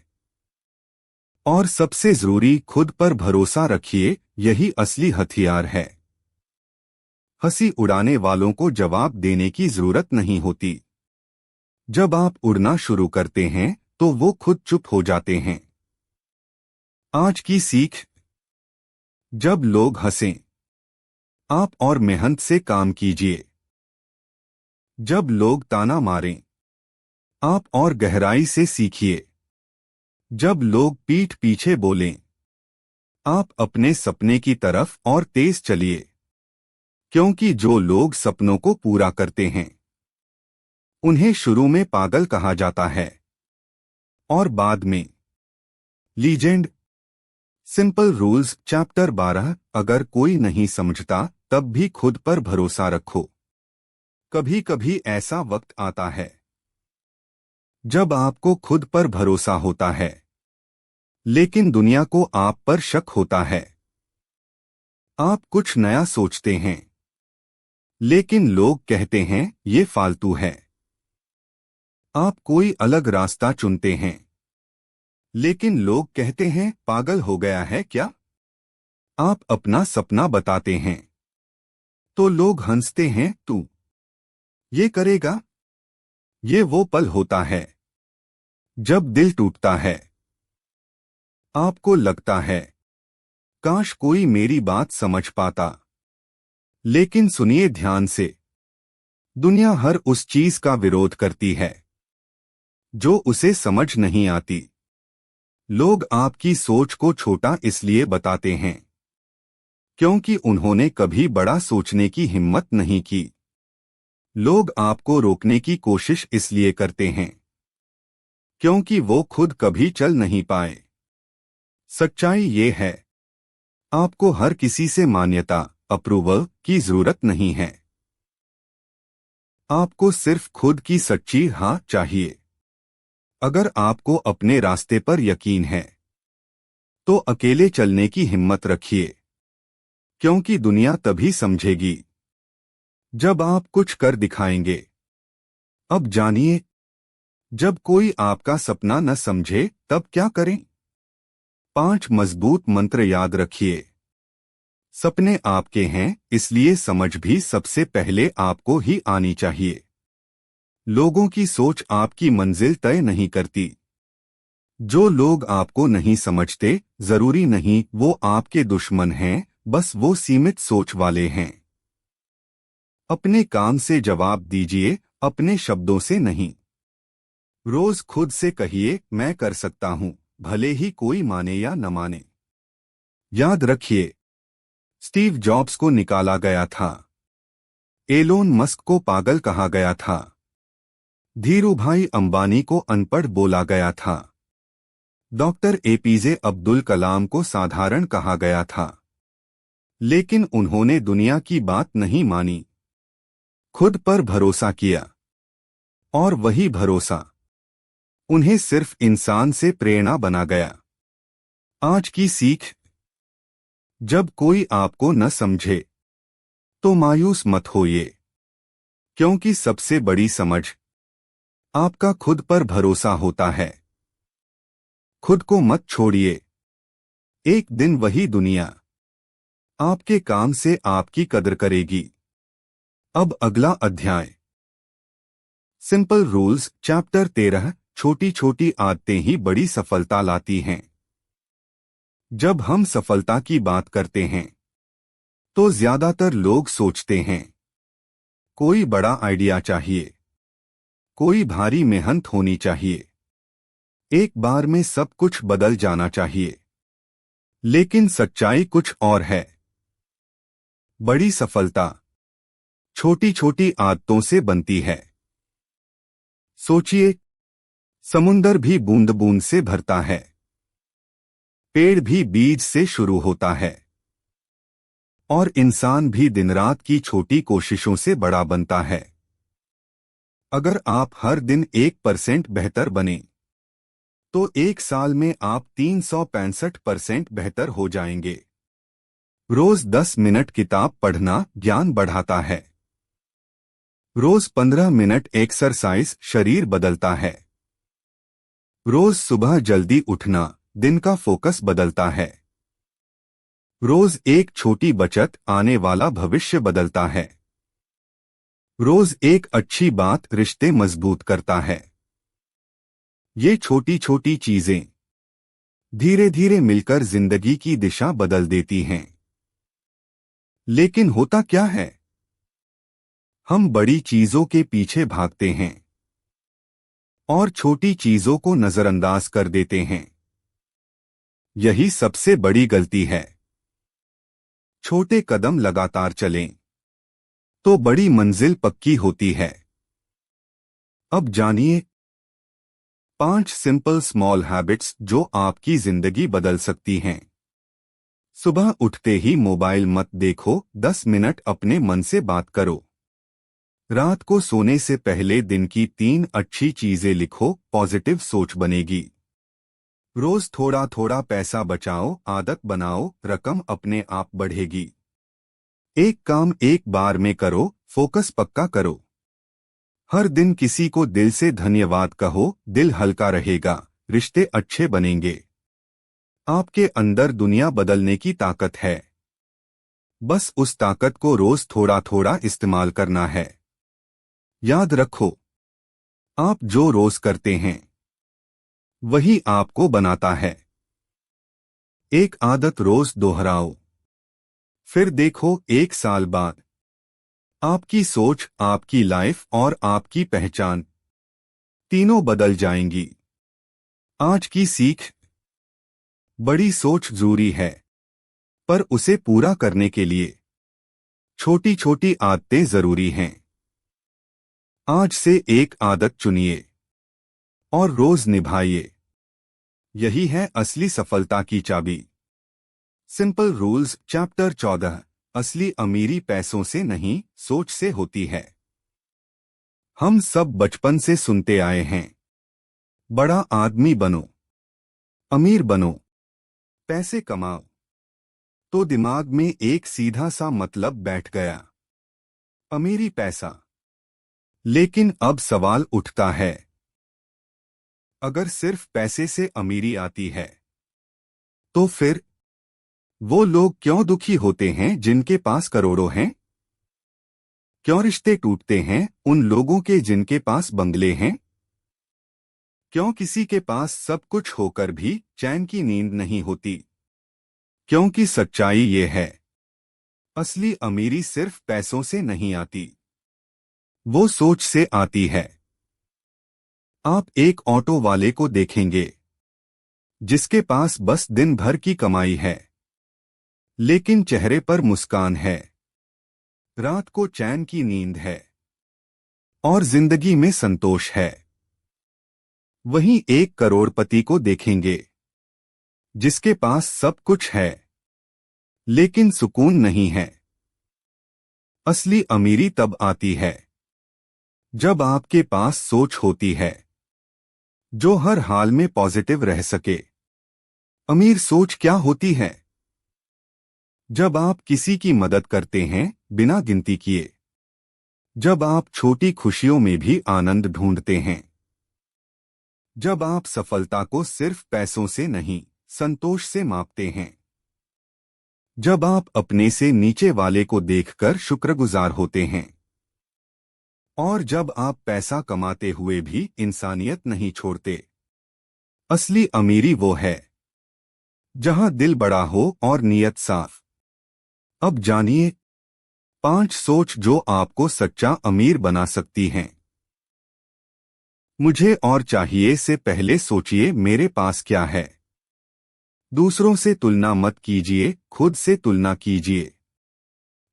और सबसे जरूरी, खुद पर भरोसा रखिए, यही असली हथियार है। हंसी उड़ाने वालों को जवाब देने की जरूरत नहीं होती। जब आप उड़ना शुरू करते हैं तो वो खुद चुप हो जाते हैं। आज की सीख, जब लोग हंसें, आप और मेहनत से काम कीजिए। जब लोग ताना मारें, आप और गहराई से सीखिए। जब लोग पीठ पीछे बोलें, आप अपने सपने की तरफ और तेज चलिए। क्योंकि जो लोग सपनों को पूरा करते हैं उन्हें शुरू में पागल कहा जाता है और बाद में लीजेंड। Simple rules, chapter 12। अगर कोई नहीं समझता तब भी खुद पर भरोसा रखो। कभी कभी ऐसा वक्त आता है जब आपको खुद पर भरोसा होता है, लेकिन दुनिया को आप पर शक होता है। आप कुछ नया सोचते हैं, लेकिन लोग कहते हैं ये फालतू है। आप कोई अलग रास्ता चुनते हैं, लेकिन लोग कहते हैं पागल हो गया है क्या। आप अपना सपना बताते हैं तो लोग हंसते हैं, तू ये करेगा। ये वो पल होता है जब दिल टूटता है। आपको लगता है काश कोई मेरी बात समझ पाता। लेकिन सुनिए ध्यान से, दुनिया हर उस चीज का विरोध करती है जो उसे समझ नहीं आती। लोग आपकी सोच को छोटा इसलिए बताते हैं क्योंकि उन्होंने कभी बड़ा सोचने की हिम्मत नहीं की। लोग आपको रोकने की कोशिश इसलिए करते हैं क्योंकि वो खुद कभी चल नहीं पाए। सच्चाई ये है, आपको हर किसी से मान्यता, अप्रूवल की जरूरत नहीं है। आपको सिर्फ खुद की सच्ची हाँ चाहिए। अगर आपको अपने रास्ते पर यकीन है तो अकेले चलने की हिम्मत रखिए, क्योंकि दुनिया तभी समझेगी जब आप कुछ कर दिखाएंगे। अब जानिए, जब कोई आपका सपना न समझे तब क्या करें। 5 मजबूत मंत्र याद रखिए। सपने आपके हैं, इसलिए समझ भी सबसे पहले आपको ही आनी चाहिए। लोगों की सोच आपकी मंजिल तय नहीं करती। जो लोग आपको नहीं समझते, जरूरी नहीं वो आपके दुश्मन हैं, बस वो सीमित सोच वाले हैं। अपने काम से जवाब दीजिए, अपने शब्दों से नहीं। रोज खुद से कहिए, मैं कर सकता हूं, भले ही कोई माने या न माने। याद रखिए, स्टीव जॉब्स को निकाला गया था, एलोन मस्क को पागल कहा गया था, धीरूभाई अंबानी को अनपढ़ बोला गया था, डॉक्टर एपीजे अब्दुल कलाम को साधारण कहा गया था। लेकिन उन्होंने दुनिया की बात नहीं मानी, खुद पर भरोसा किया, और वही भरोसा उन्हें सिर्फ इंसान से प्रेरणा बना गया। आज की सीख, जब कोई आपको न समझे तो मायूस मत होइए, क्योंकि सबसे बड़ी समझ आपका खुद पर भरोसा होता है। खुद को मत छोड़िए, एक दिन वही दुनिया आपके काम से आपकी कदर करेगी। अब अगला अध्याय, सिंपल रूल्स, चैप्टर 13। छोटी छोटी आदतें ही बड़ी सफलता लाती हैं। जब हम सफलता की बात करते हैं तो ज्यादातर लोग सोचते हैं कोई बड़ा आइडिया चाहिए, कोई भारी मेहनत होनी चाहिए, एक बार में सब कुछ बदल जाना चाहिए। लेकिन सच्चाई कुछ और है। बड़ी सफलता छोटी छोटी आदतों से बनती है। सोचिए, समुंदर भी बूंद बूंद से भरता है, पेड़ भी बीज से शुरू होता है, और इंसान भी दिन रात की छोटी कोशिशों से बड़ा बनता है। अगर आप हर दिन 1% बेहतर बने तो एक साल में आप 365% बेहतर हो जाएंगे। रोज 10 मिनट किताब पढ़ना ज्ञान बढ़ाता है। रोज 15 मिनट एक्सरसाइज शरीर बदलता है। रोज सुबह जल्दी उठना दिन का फोकस बदलता है। रोज एक छोटी बचत आने वाला भविष्य बदलता है। रोज एक अच्छी बात रिश्ते मजबूत करता है। ये छोटी छोटी चीजें धीरे धीरे मिलकर जिंदगी की दिशा बदल देती हैं। लेकिन होता क्या है, हम बड़ी चीजों के पीछे भागते हैं और छोटी चीजों को नजरअंदाज कर देते हैं। यही सबसे बड़ी गलती है। छोटे कदम लगातार चलें तो बड़ी मंजिल पक्की होती है। अब जानिए 5 सिंपल स्मॉल हैबिट्स जो आपकी जिंदगी बदल सकती हैं। सुबह उठते ही मोबाइल मत देखो, 10 मिनट अपने मन से बात करो। रात को सोने से पहले दिन की 3 अच्छी चीजें लिखो, पॉजिटिव सोच बनेगी। रोज थोड़ा थोड़ा पैसा बचाओ, आदत बनाओ, रकम अपने आप बढ़ेगी। एक काम एक बार में करो, फोकस पक्का करो। हर दिन किसी को दिल से धन्यवाद कहो, दिल हल्का रहेगा, रिश्ते अच्छे बनेंगे। आपके अंदर दुनिया बदलने की ताकत है, बस उस ताकत को रोज थोड़ा थोड़ा इस्तेमाल करना है। याद रखो, आप जो रोज करते हैं वही आपको बनाता है। एक आदत रोज दोहराओ, फिर देखो 1 साल बाद आपकी सोच, आपकी लाइफ और आपकी पहचान तीनों बदल जाएंगी। आज की सीख, बड़ी सोच जरूरी है, पर उसे पूरा करने के लिए छोटी छोटी आदतें जरूरी हैं। आज से एक आदत चुनिए और रोज निभाइए। यही है असली सफलता की चाबी। Simple rules, chapter 14। असली अमीरी पैसों से नहीं, सोच से होती है। हम सब बचपन से सुनते आए हैं, बड़ा आदमी बनो, अमीर बनो, पैसे कमाओ। तो दिमाग में एक सीधा सा मतलब बैठ गया, अमीरी पैसा। लेकिन अब सवाल उठता है, अगर सिर्फ पैसे से अमीरी आती है तो फिर वो लोग क्यों दुखी होते हैं जिनके पास करोड़ों हैं? क्यों रिश्ते टूटते हैं उन लोगों के जिनके पास बंगले हैं? क्यों किसी के पास सब कुछ होकर भी चैन की नींद नहीं होती? क्योंकि सच्चाई ये है, असली अमीरी सिर्फ पैसों से नहीं आती, वो सोच से आती है। आप एक ऑटो वाले को देखेंगे जिसके पास बस दिन भर की कमाई है, लेकिन चेहरे पर मुस्कान है, रात को चैन की नींद है और जिंदगी में संतोष है। वहीं एक करोड़पति को देखेंगे जिसके पास सब कुछ है, लेकिन सुकून नहीं है। असली अमीरी तब आती है जब आपके पास सोच होती है जो हर हाल में पॉजिटिव रह सके। अमीर सोच क्या होती है? जब आप किसी की मदद करते हैं बिना गिनती किए, जब आप छोटी खुशियों में भी आनंद ढूंढते हैं, जब आप सफलता को सिर्फ पैसों से नहीं संतोष से मापते हैं, जब आप अपने से नीचे वाले को देखकर शुक्रगुजार होते हैं, और जब आप पैसा कमाते हुए भी इंसानियत नहीं छोड़ते। असली अमीरी वो है जहां दिल बड़ा हो और नीयत साफ। अब जानिए 5 सोच जो आपको सच्चा अमीर बना सकती हैं। मुझे और चाहिए से पहले सोचिए मेरे पास क्या है। दूसरों से तुलना मत कीजिए, खुद से तुलना कीजिए।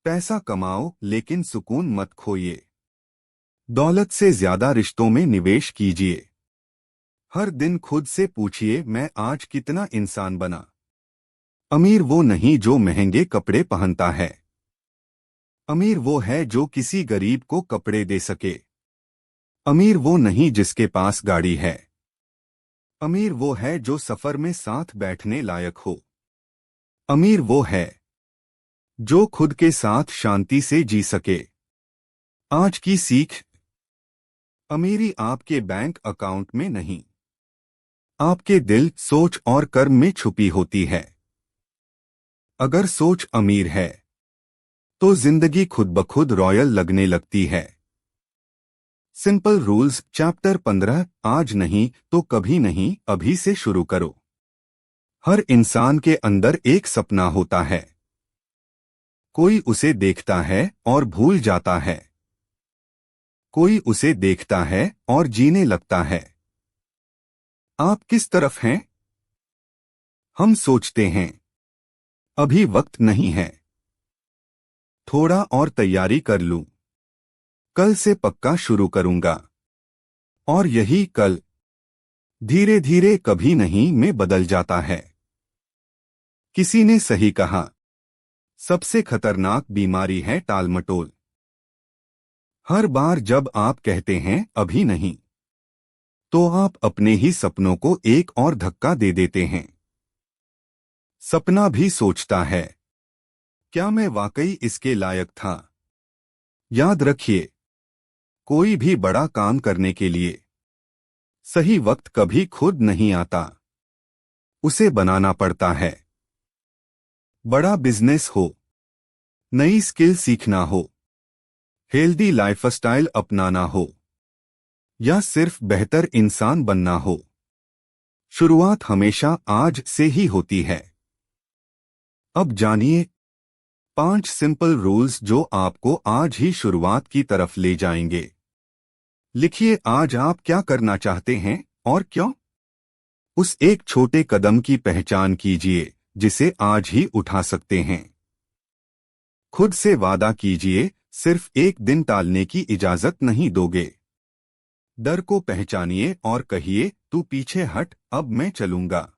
पैसा कमाओ लेकिन सुकून मत खोइए। दौलत से ज्यादा रिश्तों में निवेश कीजिए। हर दिन खुद से पूछिए मैं आज कितना इंसान बना। अमीर वो नहीं जो महंगे कपड़े पहनता है, अमीर वो है जो किसी गरीब को कपड़े दे सके। अमीर वो नहीं जिसके पास गाड़ी है, अमीर वो है जो सफर में साथ बैठने लायक हो। अमीर वो है जो खुद के साथ शांति से जी सके। आज की सीख, अमीरी आपके बैंक अकाउंट में नहीं, आपके दिल, सोच और कर्म में छुपी होती है। अगर सोच अमीर है तो जिंदगी खुद ब खुद रॉयल लगने लगती है। सिंपल रूल्स चैप्टर 15, आज नहीं तो कभी नहीं, अभी से शुरू करो। हर इंसान के अंदर एक सपना होता है, कोई उसे देखता है और भूल जाता है, कोई उसे देखता है और जीने लगता है। आप किस तरफ हैं? हम सोचते हैं अभी वक्त नहीं है, थोड़ा और तैयारी कर लूं, कल से पक्का शुरू करूंगा। और यही कल धीरे धीरे कभी नहीं में बदल जाता है। किसी ने सही कहा, सबसे खतरनाक बीमारी है टालमटोल। हर बार जब आप कहते हैं अभी नहीं, तो आप अपने ही सपनों को एक और धक्का दे देते हैं। सपना भी सोचता है, क्या मैं वाकई इसके लायक था? याद रखिए, कोई भी बड़ा काम करने के लिए सही वक्त कभी खुद नहीं आता, उसे बनाना पड़ता है। बड़ा बिजनेस हो, नई स्किल सीखना हो, हेल्दी लाइफस्टाइल अपनाना हो, या सिर्फ बेहतर इंसान बनना हो, शुरुआत हमेशा आज से ही होती है। अब जानिए 5 सिंपल रूल्स जो आपको आज ही शुरुआत की तरफ ले जाएंगे। लिखिए आज आप क्या करना चाहते हैं और क्यों। उस एक छोटे कदम की पहचान कीजिए जिसे आज ही उठा सकते हैं। खुद से वादा कीजिए, सिर्फ एक दिन टालने की इजाजत नहीं दोगे। डर को पहचानिए और कहिए तू पीछे हट, अब मैं चलूंगा।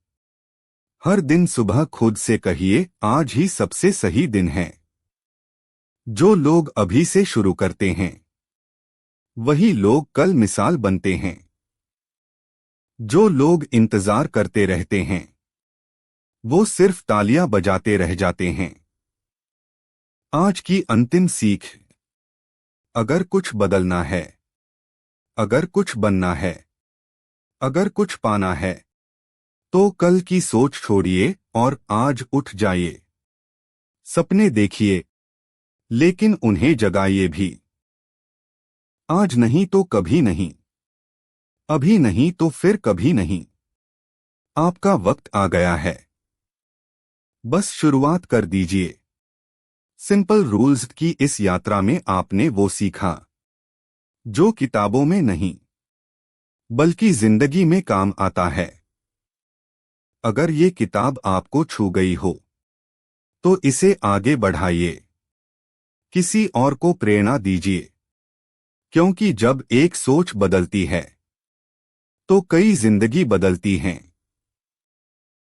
हर दिन सुबह खुद से कहिए आज ही सबसे सही दिन है। जो लोग अभी से शुरू करते हैं वही लोग कल मिसाल बनते हैं। जो लोग इंतजार करते रहते हैं वो सिर्फ तालियां बजाते रह जाते हैं। आज की अंतिम सीख, अगर कुछ बदलना है, अगर कुछ बनना है, अगर कुछ पाना है, तो कल की सोच छोड़िए और आज उठ जाइए। सपने देखिए, लेकिन उन्हें जगाइए भी। आज नहीं तो कभी नहीं, अभी नहीं तो फिर कभी नहीं। आपका वक्त आ गया है, बस शुरुआत कर दीजिए। सिंपल रूल्स की इस यात्रा में आपने वो सीखा जो किताबों में नहीं बल्कि जिंदगी में काम आता है। अगर ये किताब आपको छू गई हो तो इसे आगे बढ़ाइए, किसी और को प्रेरणा दीजिए, क्योंकि जब एक सोच बदलती है तो कई जिंदगी बदलती हैं।